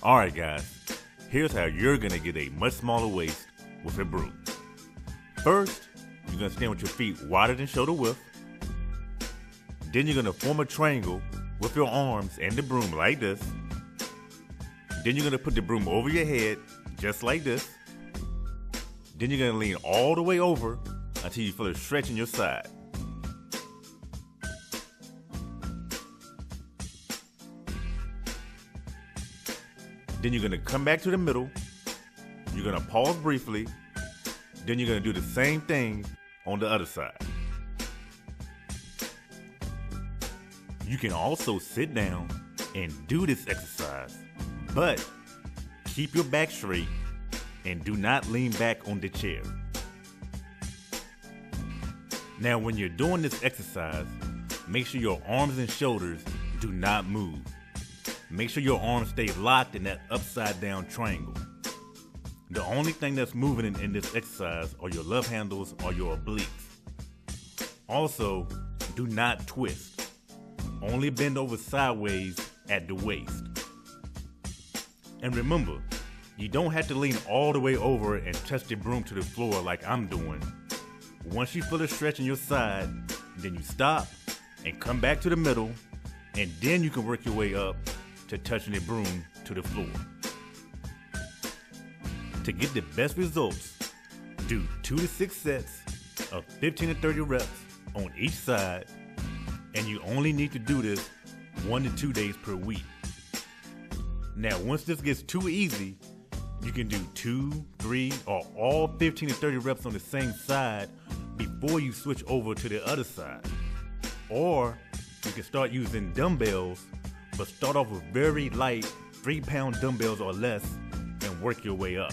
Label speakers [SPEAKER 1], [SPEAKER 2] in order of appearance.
[SPEAKER 1] Alright guys, here's how you're going to get a much smaller waist with a broom. First, you're going to stand with your feet wider than shoulder width. Then you're going to form a triangle with your arms and the broom like this. Then you're going to put the broom over your head just like this. Then you're going to lean all the way over until you feel a stretch in your side. Then you're going to come back to the middle. You're going to pause briefly. Then you're going to do the same thing on the other side. You can also sit down and do this exercise, but keep your back straight and do not lean back on the chair. Now, when you're doing this exercise, make sure your arms and shoulders do not move. Make sure your arms stay locked in that upside down triangle. The only thing that's moving in this exercise are your love handles or your obliques. Also, do not twist. Only bend over sideways at the waist. And remember, you don't have to lean all the way over and touch the broom to the floor like I'm doing. Once you feel a stretch in your side, then you stop and come back to the middle, and then you can work your way up to touching the broom to the floor. To get the best results, do 2 to 6 sets of 15 to 30 reps on each side, and you only need to do this 1 to 2 days per week. Now, once this gets too easy, you can do 2, 3, or all 15 to 30 reps on the same side before you switch over to the other side. Or you can start using dumbbells, but start off with very light 3-pound dumbbells or less and work your way up.